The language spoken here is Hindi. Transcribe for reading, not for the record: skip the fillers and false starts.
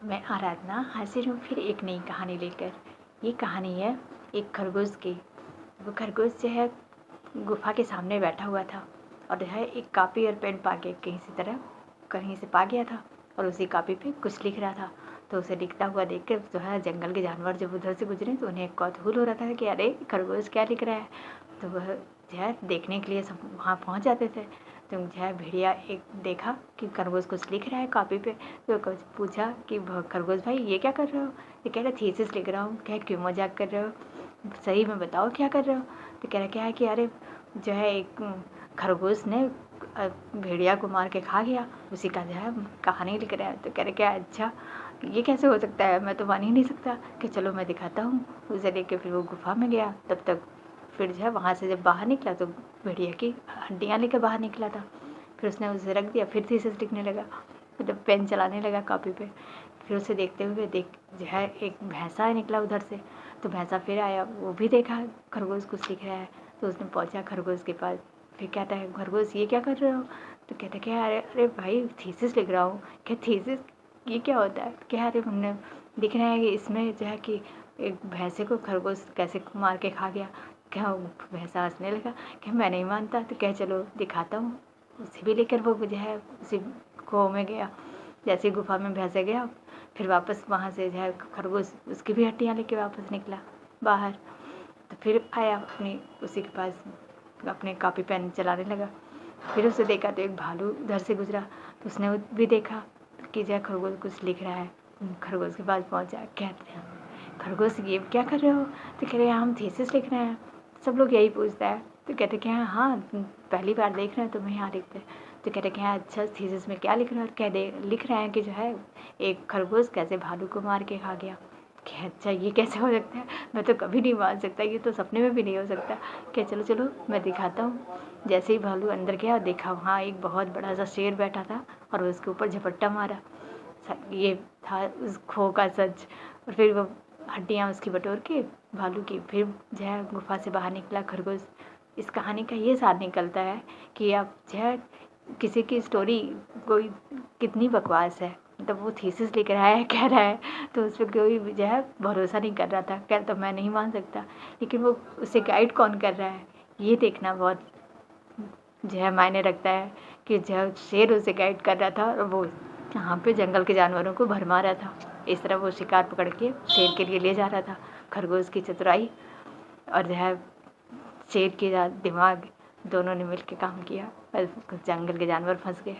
मैं आराधना हाजिर हूँ फिर एक नई कहानी लेकर। ये कहानी है एक खरगोश की। वो खरगोश जो है गुफा के सामने बैठा हुआ था और जो है एक कॉपी और पेन पाके कहीं से पा गया था और उसी कॉपी पे कुछ लिख रहा था। तो उसे लिखता हुआ देखकर जो है जंगल के जानवर जब उधर से गुजरे तो उन्हें कौतूहल हो रहा था कि अरे खरगोश क्या लिख रहा है। तो वह जो है देखने के लिए सब वहाँ पहुँच जाते थे। तो जो है भेड़िया एक देखा कि खरगोश कुछ लिख रहा है कॉपी पे। तो पूछा कि खरगोश भाई ये क्या कर रहे हो। तो कह रहा थीसिस लिख रहा हूँ। क्या क्यों मजाक कर रहे हो, सही में बताओ क्या कर रहे हो। तो कह रहा क्या है कि अरे जो है एक खरगोश ने भेड़िया को मार के खा गया, उसी का जो है कहानी लिख रहा है। तो कह रहे क्या अच्छा ये कैसे हो सकता है, मैं तो मान ही नहीं सकता। कि चलो मैं दिखाता हूँ। उसे लेके फिर वो गुफा में गया। तब तक फिर जो है वहाँ से जब बाहर निकला तो भेड़िया की हड्डियाँ लेकर बाहर निकला था। फिर उसने उसे रख दिया, फिर थीसिस लिखने लगा, मतलब पेन चलाने लगा कॉपी पे। फिर उसे देखते हुए जो है एक भैंसा निकला उधर से। तो भैंसा फिर आया, वो भी देखा खरगोश कुछ लिख रहा है। तो उसने पहुंचा खरगोश के पास। फिर कहता है खरगोश ये क्या कर रहे हो। तो कहते क्या अरे अरे भाई थीसिस लिख रहा हूँ। क्या थीसिस ये क्या होता है। क्या अरे हमने दिख रहा है कि इसमें जो है कि एक भैंसे को खरगोश कैसे मार के खा गया। क्या भैंसा हंसने लगा। क्या मैं नहीं मानता। तो क्या चलो दिखाता हूँ। उसे भी लेकर वो जो है उसी कुएं में गया। जैसे गुफा में भैंसे गया, फिर वापस वहाँ से जो है खरगोश उसकी भी हड्डियाँ लेके वापस निकला बाहर। तो फिर आया अपनी उसी के पास, अपने कॉपी पेन चलाने लगा। फिर उसे देखा तो एक भालू उधर से गुजरा। तो उसने भी देखा कि जो है खरगोश कुछ लिख रहा है। खरगोश के पास पहुँचा, कहते हैं खरगोश ये क्या कर रहे हो। तो कह रहे हैं हम थीसिस लिख रहे हैं। सब लोग यही पूछता है। तो कहते क्या हाँ पहली बार देख रहे हैं तुम्हें यहाँ लिखते। तो कहते क्या अच्छा थीसिस में क्या लिख रहे हो। कह दे लिख रहे हैं कि जो है एक खरगोश कैसे भालू को मार के खा गया। क्या अच्छा ये कैसे हो सकता है, मैं तो कभी नहीं मान सकता, ये तो सपने में भी नहीं हो सकता। क्या चलो चलो मैं दिखाता हूँ। जैसे ही भालू अंदर गया देखा वहाँ एक बहुत बड़ा सा शेर बैठा था और उसके ऊपर झपट्टा मारा। ये था उस खो का सच। और फिर वो हड्डियाँ उसकी बटोर के भालू की फिर जो है गुफा से बाहर निकला खरगोश। इस कहानी का ये सार निकलता है कि आप जो है किसी की स्टोरी कोई कितनी बकवास है, मतलब वो थीसिस लिख रहा है कह रहा है तो उस पर कोई जो है भरोसा नहीं कर रहा था। कह तो मैं नहीं मान सकता, लेकिन वो उसे गाइड कौन कर रहा है ये देखना बहुत जो है मायने रखता है। कि जो शेर उसे गाइड कर रहा था और वो यहाँ पे जंगल के जानवरों को भरमा रहा था। इस तरह वो शिकार पकड़ के शेर के लिए ले जा रहा था। खरगोश की चतुराई और जो है शेर के दिमाग दोनों ने मिल के काम किया और जंगल के जानवर फंस गए।